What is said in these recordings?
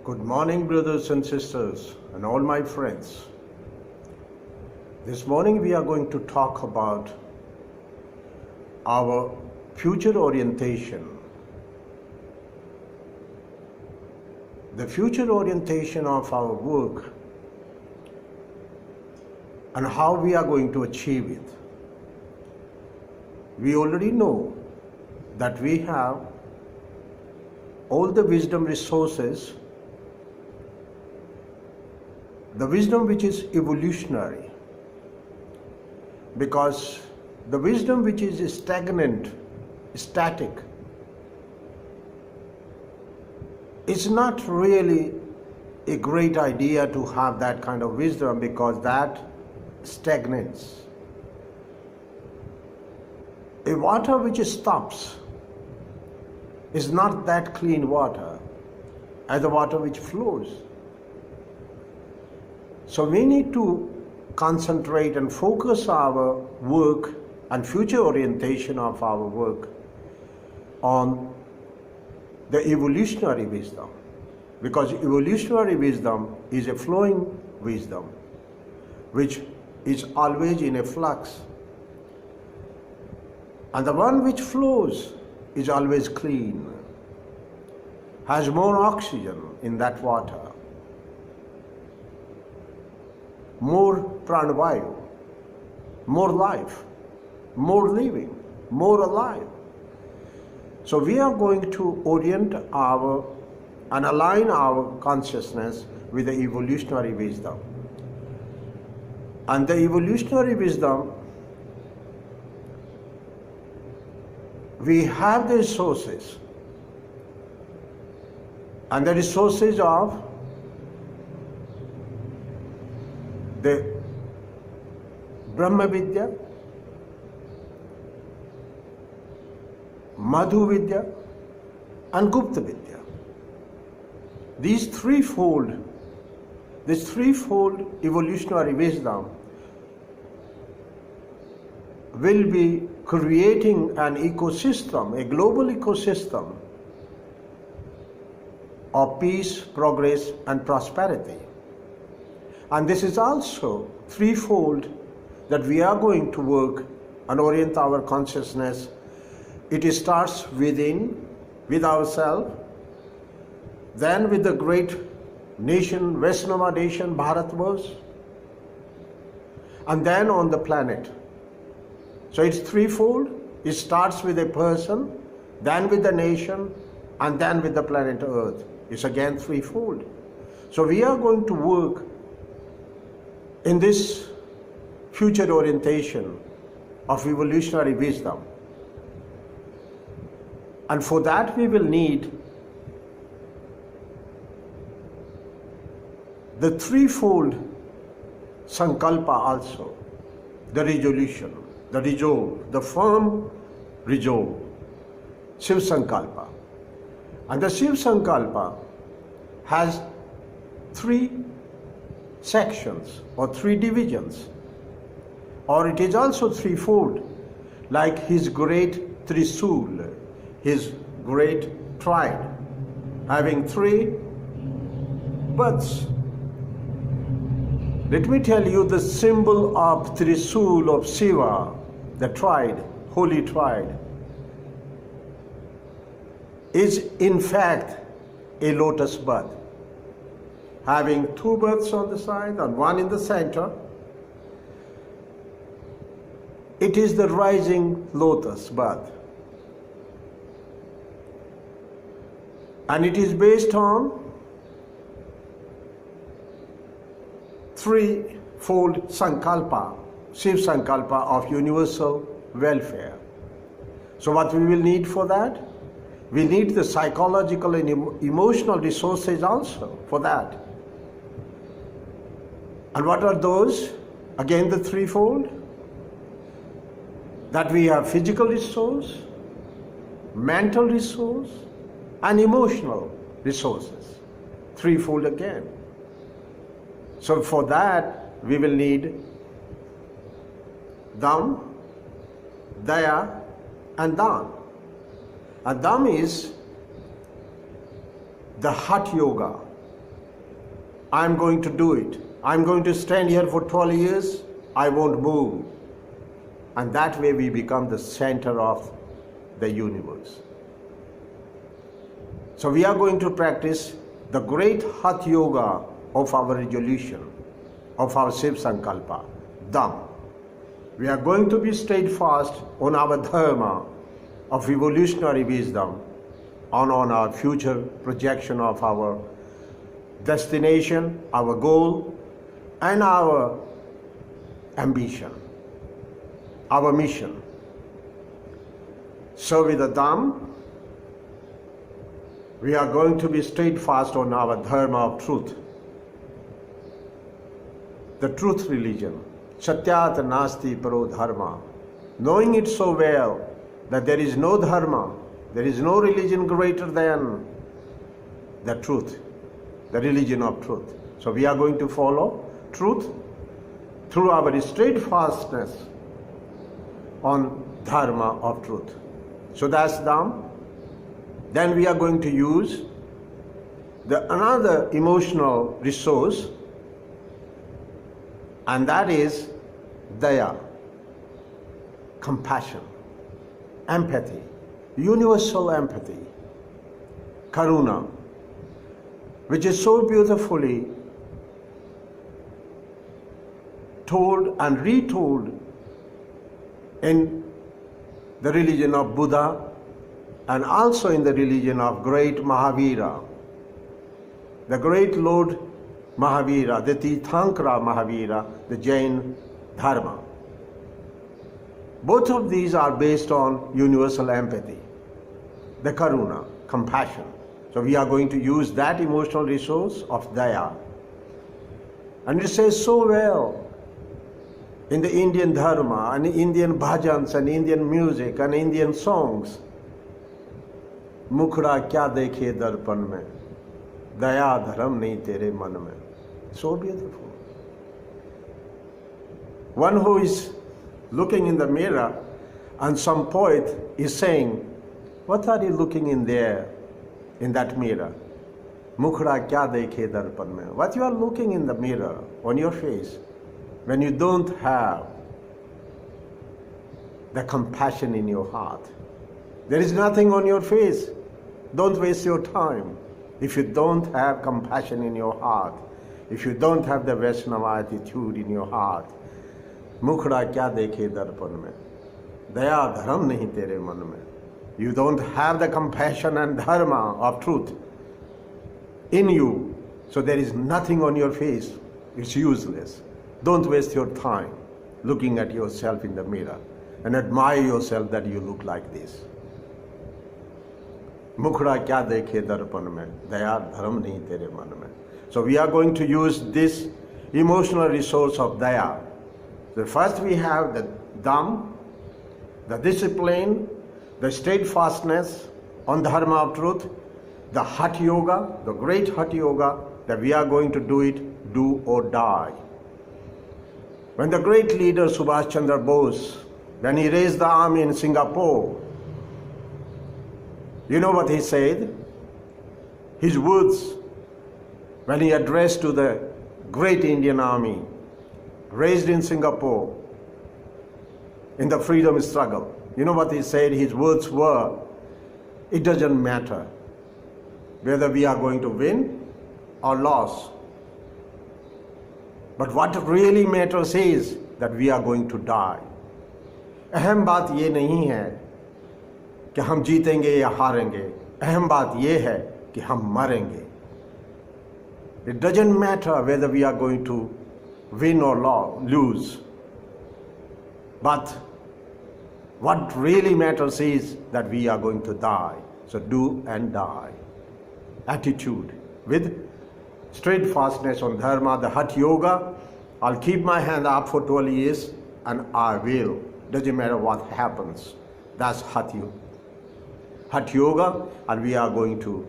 Good morning, brothers and sisters, and all my friends. This morning we are going to talk about our future orientation. The future orientation of our work and how we are going to achieve it. We already know that we have all the wisdom resources, the wisdom which is evolutionary, because the wisdom which is stagnant, static, it's not really a great idea to have that kind of wisdom, because that stagnates. A water which stops is not that clean water as the water which flows. So we need to concentrate and focus our work and future orientation of our work on the evolutionary wisdom, because evolutionary wisdom is a flowing wisdom which is always in a flux, and the one which flows is always clean, has more oxygen in that water, more pranavayu, more life, more living, more alive. So we are going to orient our and align our consciousness with the evolutionary wisdom. And the evolutionary wisdom, we have the resources, and the resources of the Brahma Vidya, Madhu Vidya, and Gupta Vidya. This threefold evolutionary wisdom will be creating an ecosystem, a global ecosystem of peace, progress, and prosperity. And this is also threefold that we are going to work and orient our consciousness. It starts within, with ourselves, then with the great nation, Vaishnava nation, Bharatverse, and then on the planet. So it's threefold. It starts with a person, then with the nation, and then with the planet Earth. It's again threefold. So we are going to work in this future orientation of evolutionary wisdom. And for that we will need the threefold sankalpa also, the resolution, the resolve, the firm resolve, Shiv Sankalpa. And the Shiv Sankalpa has three sections or three divisions, or it is also threefold, like his great Trisul, his great tride, having three births. Let me tell you, the symbol of Trisul of Shiva, the tride, holy tride, is in fact a lotus bud, having two births on the side and one in the center. It is the rising lotus bud, and it is based on threefold sankalpa, Shiv Sankalpa of universal welfare. So what we will need for that? We need the psychological and emotional resources also for that. And what are those? Again the threefold. That we have physical resource, mental resource, and emotional resources. Threefold again. So for that we will need Dham, Daya, and Dan. And Dham is the Hatha Yoga, I'm going to do it. I'm going to stand here for 12 years. I won't move. And that way we become the center of the universe. So we are going to practice the great Hatha Yoga of our resolution, of our Shiv Sankalpa, Dham. We are going to be steadfast on our dharma of evolutionary wisdom and on our future projection of our destination, our goal, and our ambition, our mission. So with the Dham, we are going to be steadfast on our dharma of truth, the truth religion, Satyat Nasti Paro Dharma, knowing it so well that there is no dharma, there is no religion greater than the truth, the religion of truth. So we are going to follow truth through our steadfastness on dharma of truth. So that's Dham. Then we are going to use another emotional resource, and that is daya, compassion, empathy, universal empathy, karuna, which is so beautifully told and retold in the religion of Buddha and also in the religion of great Mahavira, the great Lord Mahavira, the Tirthankara Mahavira, the Jain Dharma. Both of these are based on universal empathy, the karuna, compassion. So we are going to use that emotional resource of daya. And it says so well in the Indian Dharma and Indian bhajans and Indian music and Indian songs. Mukhra kya dekhe darpan mein, daya dharam nahi tere man mein. So beautiful. One who is looking in the mirror and some poet is saying, what are you looking in there, in that mirror? Mukhra kya dekhe darpan mein. What you are looking in the mirror on your face when you don't have the compassion in your heart. There is nothing on your face. Don't waste your time. If you don't have compassion in your heart, if you don't have the Vaishnava attitude in your heart, Mukhra kya dekhe darpan mein, daya dharam nahi tere man mein. You don't have the compassion and dharma of truth in you, so there is nothing on your face. It's useless. Don't waste your time looking at yourself in the mirror and admire yourself that you look like this. Mukhra kya dekhe darpan mein, daya dharam nahi tere man mein. So we are going to use this emotional resource of daya. So first we have the dham, the discipline, the steadfastness on the dharma of truth, the Hatha Yoga, the great Hatha Yoga, that we are going to do it, do or die. When the great leader Subhash Chandra Bose, when he raised the army in Singapore, you know what he said? His words, when he addressed to the great Indian army raised in Singapore in the freedom struggle, you know what he said? His words were, it doesn't matter whether we are going to win or lose. But what really matters is that we are going to die. अहम बात ये नहीं है कि हम जीतेंगे या हारेंगे. अहम बात ये है कि हम मरेंगे. It doesn't matter whether we are going to win or lose. But what really matters is that we are going to die. So do and die. Attitude with steadfastness on dharma, the Hatha Yoga. I'll keep my hand up for 12 years and I will. Doesn't matter what happens. That's Hatha Yoga, and we are going to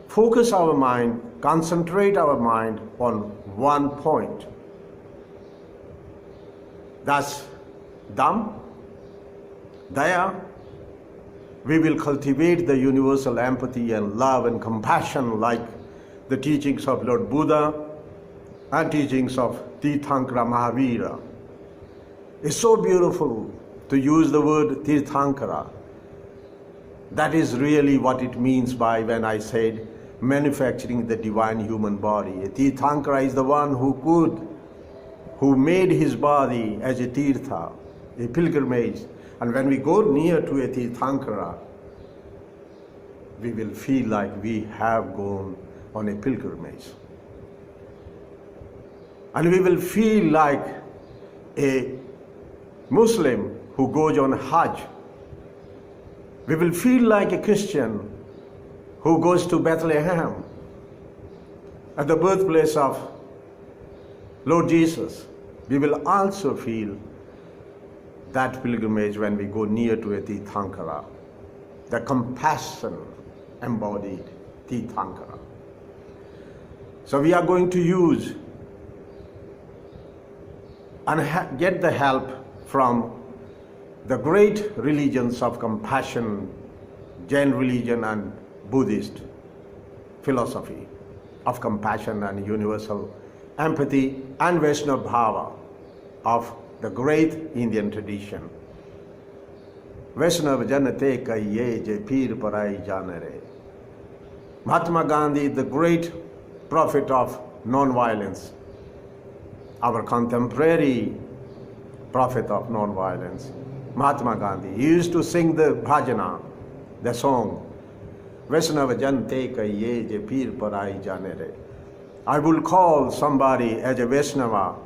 focus our mind, concentrate our mind on one point. That's Dham, Daya. We will cultivate the universal empathy and love and compassion like the teachings of Lord Buddha and teachings of Tirthankara Mahavira. It's so beautiful to use the word Tirthankara. That is really what it means by when I said manufacturing the divine human body. A Tirthankara is the one who made his body as a tirtha, a pilgrimage. And when we go near to a Tirthankara, we will feel like we have gone on a pilgrimage. And we will feel like a Muslim who goes on Hajj. We will feel like a Christian who goes to Bethlehem, at the birthplace of Lord Jesus. We will also feel that pilgrimage when we go near to a Tirthankara, the compassion embodied Tirthankara. So we are going to use and get the help from the great religions of compassion, Jain religion and Buddhist philosophy of compassion and universal empathy, and Vaishnava Bhava of the great Indian tradition. Vaishnava janate kahiye je peer parai janare. Mahatma Gandhi, the great prophet of non-violence, our contemporary prophet of non-violence, Mahatma Gandhi. He used to sing the bhajana, the song, Vaishnava jante kahiye je peer parai janare. I will call somebody as a Vaishnava,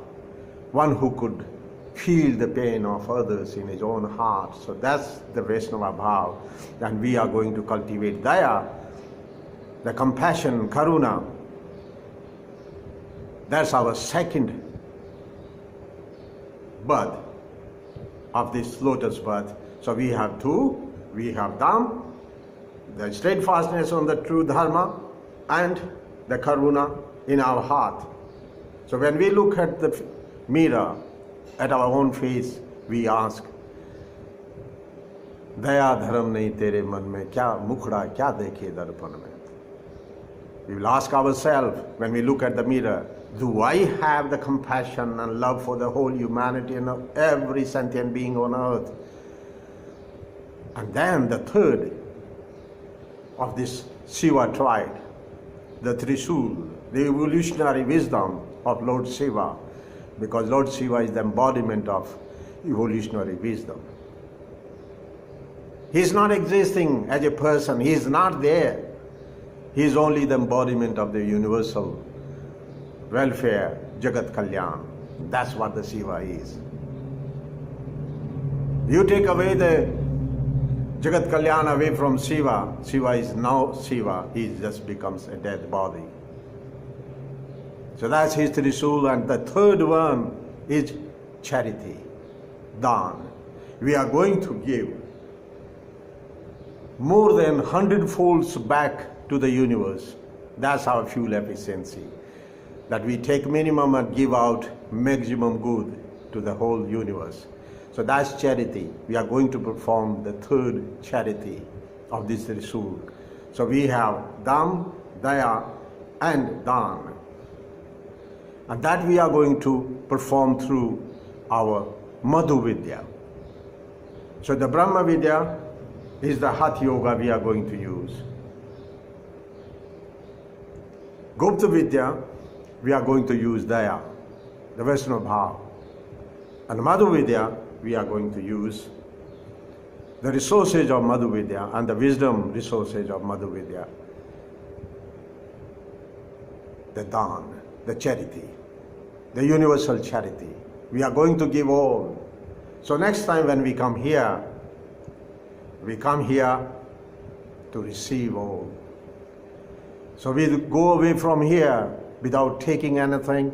one who could feel the pain of others in his own heart. So that's the Vaishnava Bhav. And we are going to cultivate Daya, the compassion, Karuna. That's our second birth of this lotus birth. So we have two. We have Dham, the steadfastness on the true Dharma, and the Karuna in our heart. So when we look at the mirror, at our own face, we ask, Daya dharam nahi tere man mein, kya mukhda kya dekhe darpan mein? We will ask ourselves when we look at the mirror, do I have the compassion and love for the whole humanity and every sentient being on earth? And then the third of this Shiva triad, the Trishul, the evolutionary wisdom of Lord Shiva, because Lord Shiva is the embodiment of evolutionary wisdom. He is not existing as a person, he is not there. He is only the embodiment of the universal welfare, Jagat Kalyan. That's what the Shiva is. You take away the Jagat Kalyan away from Shiva, Shiva is now Shiva, he just becomes a dead body. So that's his Trishul. And the third one is charity, Dan. We are going to give more than 100 folds back to the universe. That's our fuel efficiency. That we take minimum and give out maximum good to the whole universe. So that's charity. We are going to perform the third charity of this Trishul. So we have Dham, Daya and Dan. And that we are going to perform through our Madhu Vidya. So the Brahma Vidya is the Hatha Yoga we are going to use. Gupta Vidya, we are going to use Daya, the Vaishnava Bhav. And Madhu Vidya, we are going to use the resources of Madhu Vidya and the wisdom resources of Madhu Vidya. The Dan, the charity, the universal charity. We are going to give all. So next time when we come here to receive all. So we go away from here without taking anything,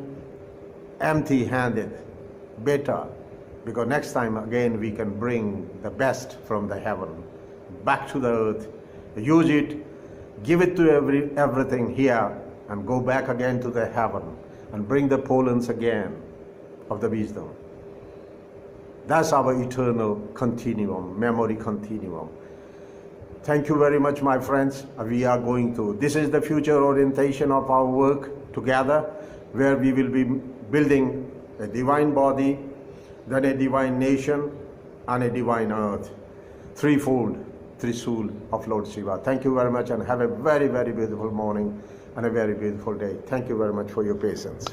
empty-handed, better, because next time again we can bring the best from the heaven back to the earth, use it, give it to everything here, and go back again to the heaven and bring the pollens again of the wisdom. That's our eternal continuum, memory continuum. Thank you very much, my friends. We are going to. This is the future orientation of our work together, where we will be building a divine body, then a divine nation, and a divine earth. Threefold, Trisool of Lord Shiva. Thank you very much, and have a very, very beautiful morning and a very beautiful day. Thank you very much for your patience.